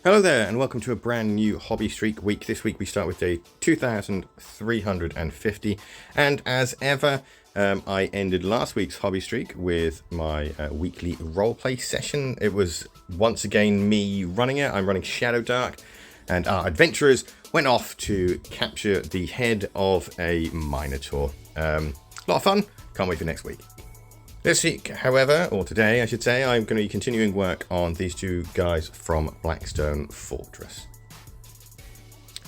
Hello there and welcome to a brand new Hobby Streak week. This week we start with day 2350, and as ever I ended last week's Hobby Streak with my weekly roleplay session. It was once again me running it. I'm running Shadow Dark, and our adventurers went off to capture the head of a Minotaur. A lot of fun, can't wait for next week. This week, however, or today I should say, I'm going to be continuing work on these two guys from Blackstone Fortress.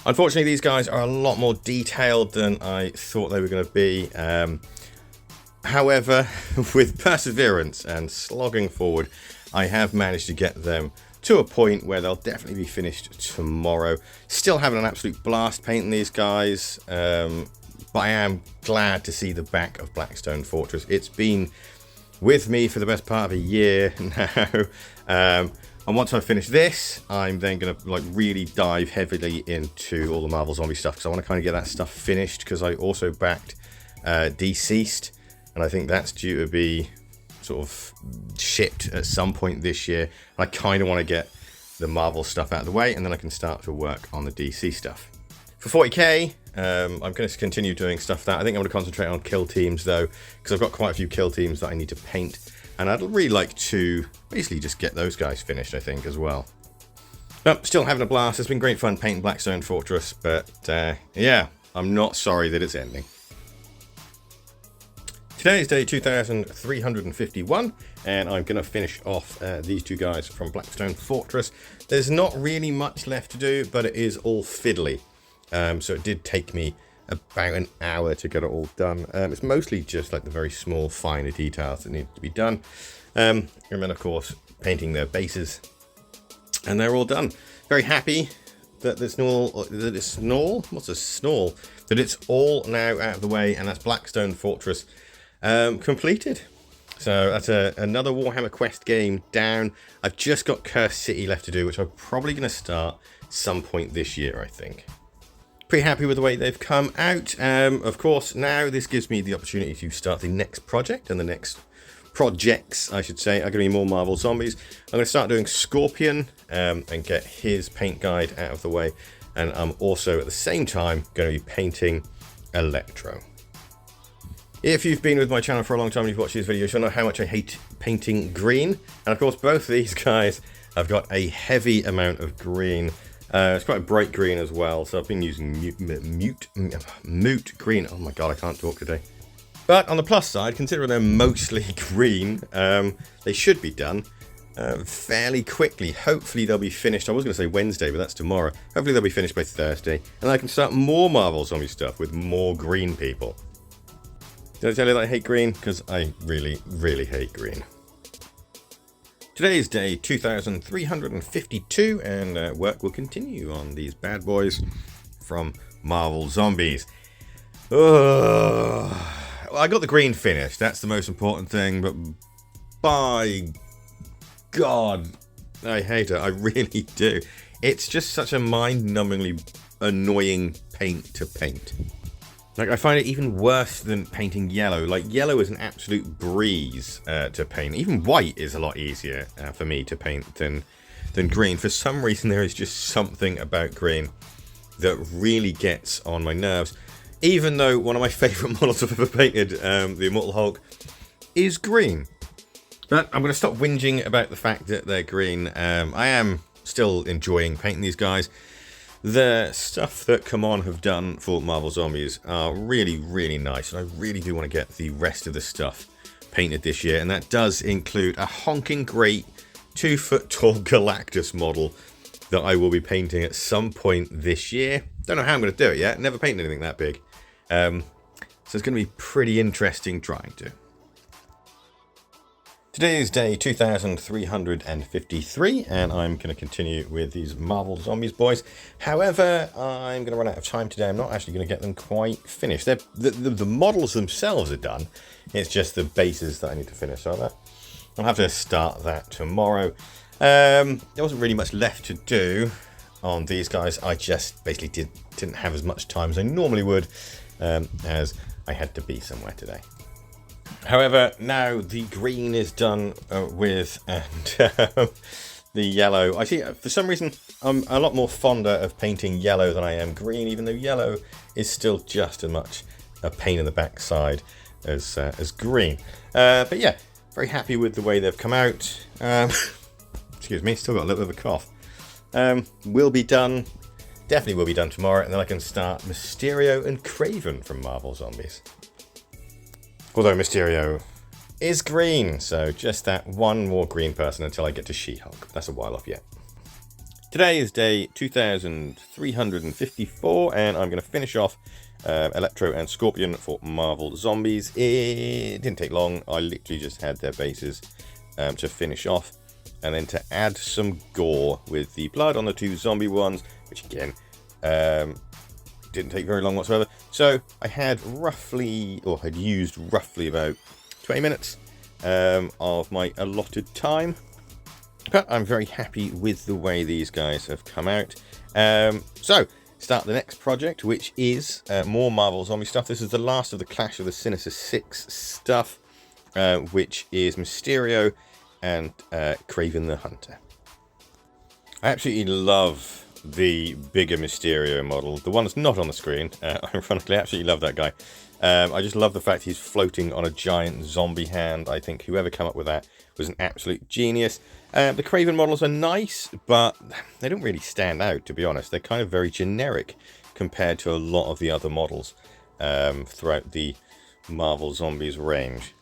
Unfortunately, these guys are a lot more detailed than I thought they were going to be. However, with perseverance and slogging forward, I have managed to get them to a point where they'll definitely be finished tomorrow. Still having an absolute blast painting these guys, but I am glad to see the back of Blackstone Fortress. It's been with me for the best part of a year now, and once I finish this, I'm then going to really dive heavily into all the Marvel Zombie stuff, because I want to kind of get that stuff finished, because I also backed Deceased, and I think that's due to be sort of shipped at some point this year. I kind of want to get the Marvel stuff out of the way, and then I can start to work on the DC stuff. For 40k, I'm going to continue doing stuff that I think I'm going to concentrate on kill teams though, because I've got quite a few kill teams that I need to paint, and I'd really like to basically just get those guys finished, I think, as well. But still having a blast. It's been great fun painting Blackstone Fortress, but yeah, I'm not sorry that it's ending. Today is day 2351, and I'm going to finish off these two guys from Blackstone Fortress. There's not really much left to do, but it is all fiddly. So it did take me about an hour to get it all done. It's mostly just like the very small, finer details that need to be done. And then, of course, painting their bases. And they're all done. Very happy that it's all now out of the way, and that's Blackstone Fortress completed. So that's another Warhammer Quest game down. I've just got Cursed City left to do, which I'm probably going to start some point this year, I think. Pretty happy with the way they've come out. Of course, now this gives me the opportunity to start the next project, and the next projects, I should say, are going to be more Marvel Zombies. I'm going to start doing Scorpion and get his paint guide out of the way, and I'm also at the same time going to be painting Electro. If you've been with my channel for a long time and you've watched these videos, you'll know how much I hate painting green. And of course, both of these guys have got a heavy amount of green. It's quite a bright green as well, so I've been using mute green. Oh my god, I can't talk today. But on the plus side, considering they're mostly green, they should be done fairly quickly. Hopefully they'll be finished. I was going to say Wednesday, but that's tomorrow. Hopefully they'll be finished by Thursday, and I can start more Marvel Zombie stuff with more green people. Did I tell you that I hate green? Because I really, really hate green. Today is day 2352, and work will continue on these bad boys from Marvel Zombies. Well, I got the green finished. That's the most important thing, but by God, I hate it. I really do. It's just such a mind-numbingly annoying paint to paint. Like, I find it even worse than painting yellow. Like, yellow is an absolute breeze to paint. Even white is a lot easier for me to paint than green. For some reason, there is just something about green that really gets on my nerves. Even though one of my favourite models I've ever painted, the Immortal Hulk, is green. But I'm going to stop whinging about the fact that they're green. I am still enjoying painting these guys. The stuff that Come On have done for Marvel Zombies are really, really nice, and I really do want to get the rest of the stuff painted this year, and that does include a honking great 2-foot-tall Galactus model that I will be painting at some point this year. Don't know how I'm going to do it yet, never painted anything that big, so it's going to be pretty interesting trying to. Today is day 2353, and I'm going to continue with these Marvel Zombies boys. However, I'm going to run out of time today. I'm not actually going to get them quite finished. The models themselves are done. It's just the bases that I need to finish. So I'll have to start that tomorrow. There wasn't really much left to do on these guys. I just basically didn't have as much time as I normally would, as I had to be somewhere today. However, now the green is done with, and the yellow. I see, for some reason, I'm a lot more fonder of painting yellow than I am green, even though yellow is still just as much a pain in the backside as green. But yeah, very happy with the way they've come out. Excuse me, still got a little bit of a cough. Will be done, definitely will be done tomorrow, and then I can start Mysterio and Kraven from Marvel Zombies. Although Mysterio is green, so just that one more green person until I get to She-Hulk. That's a while off yet. Today is day 2354, and I'm going to finish off Electro and Scorpion for Marvel Zombies. It didn't take long. I literally just had their bases to finish off, and then to add some gore with the blood on the two zombie ones, which again didn't take very long whatsoever. So I had used roughly about 20 minutes of my allotted time, but I'm very happy with the way these guys have come out. So start the next project, which is more Marvel Zombie stuff. This is the last of the Clash of the Sinister Six stuff, which is Mysterio and Kraven the Hunter. I absolutely love the bigger Mysterio model, the one that's not on the screen. Ironically, I absolutely love that guy. I just love the fact he's floating on a giant zombie hand. I think whoever came up with that was an absolute genius. The Kraven models are nice, but they don't really stand out, to be honest. They're kind of very generic compared to a lot of the other models throughout the Marvel Zombies range.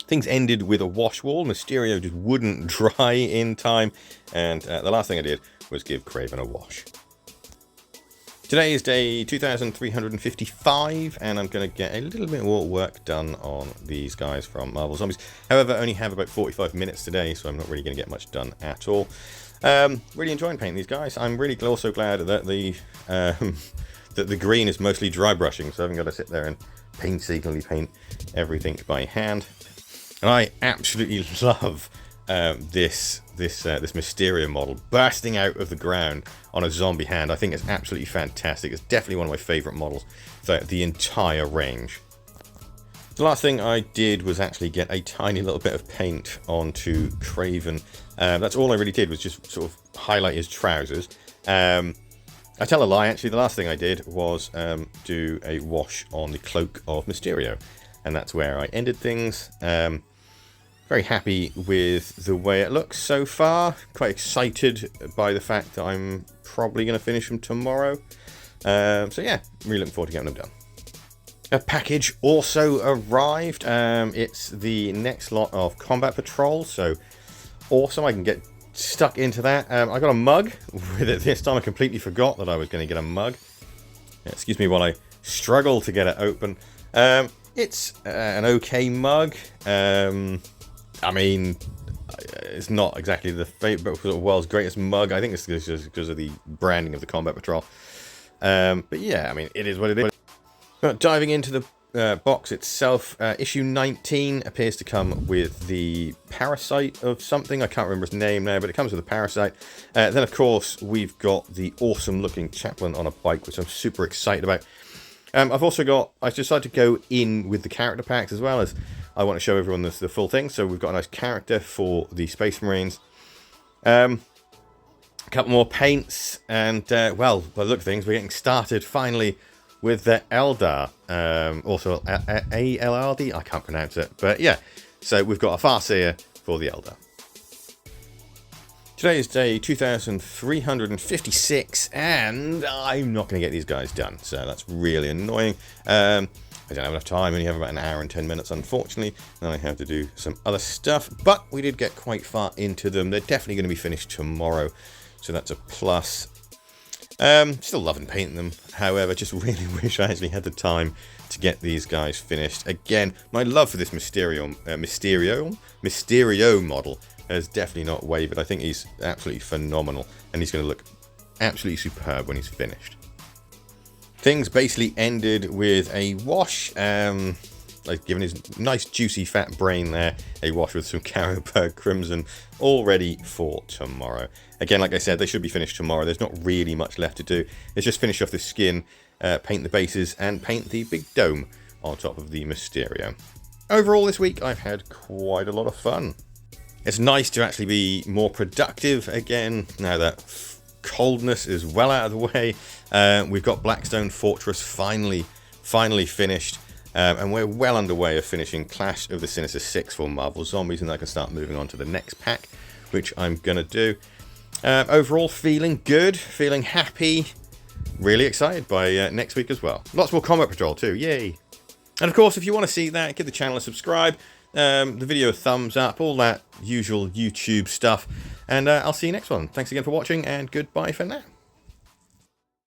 Things ended with a wash wall. Mysterio just wouldn't dry in time, and the last thing I did was give Kraven a wash. Today is day 2355, and I'm going to get a little bit more work done on these guys from Marvel Zombies. However, I only have about 45 minutes today, so I'm not really going to get much done at all. Really enjoying painting these guys. I'm really also glad that the that the green is mostly dry brushing, so I haven't got to sit there and painstakingly paint everything by hand. And I absolutely love this Mysterio model bursting out of the ground on a zombie hand. I think it's absolutely fantastic. It's definitely one of my favourite models throughout the entire range. The last thing I did was actually get a tiny little bit of paint onto Kraven. That's all I really did, was just sort of highlight his trousers. I tell a lie, actually. The last thing I did was do a wash on the cloak of Mysterio, and that's where I ended things. Very happy with the way it looks so far. Quite excited by the fact that I'm probably going to finish them tomorrow. So yeah, really looking forward to getting them done. A package also arrived. It's the next lot of Combat Patrol, so awesome. I can get stuck into that. I got a mug with it this time. I completely forgot that I was going to get a mug. Excuse me while I struggle to get it open. It's an okay mug. I mean, it's not exactly the favorite world's greatest mug. I think it's just because of the branding of the Combat Patrol. But yeah, I mean, it is what it is. But diving into the box itself, issue 19 appears to come with the Parasite of something. I can't remember his name now, but it comes with the Parasite. Then, of course, we've got the awesome-looking Chaplain on a bike, which I'm super excited about. I've also got, I decided to go in with the character packs as well, as I want to show everyone the full thing. So we've got a nice character for the Space Marines. A couple more paints, and well, by the look of things, we're getting started finally with the Eldar. Also A-L-R-D, I can't pronounce it, but yeah. So we've got a Farseer for the Eldar. Today is day 2356, and I'm not going to get these guys done, so that's really annoying. I don't have enough time. I only have about an hour and 10 minutes, unfortunately, and I have to do some other stuff, but we did get quite far into them. They're definitely going to be finished tomorrow, so that's a plus. Still loving painting them, however, just really wish I actually had the time to get these guys finished. Again, my love for this Mysterio model has definitely not wavered. I think he's absolutely phenomenal, and he's going to look absolutely superb when he's finished. Things basically ended with a wash, like giving his nice juicy fat brain there a wash with some Carroburg Crimson, all ready for tomorrow. Again, like I said, they should be finished tomorrow. There's not really much left to do. It's just finish off the skin, paint the bases, and paint the big dome on top of the Mysterio. Overall this week I've had quite a lot of fun. It's nice to actually be more productive again now that coldness is well out of the way. We've got Blackstone Fortress finally finished. And we're well underway of finishing Clash of the Sinister Six for Marvel Zombies, and I can start moving on to the next pack, which I'm going to do. Overall, feeling good, feeling happy, really excited by next week as well. Lots more Combat Patrol too, yay! And of course, if you want to see that, give the channel a subscribe, the video a thumbs up, all that usual YouTube stuff, and I'll see you next one. Thanks again for watching, and goodbye for now.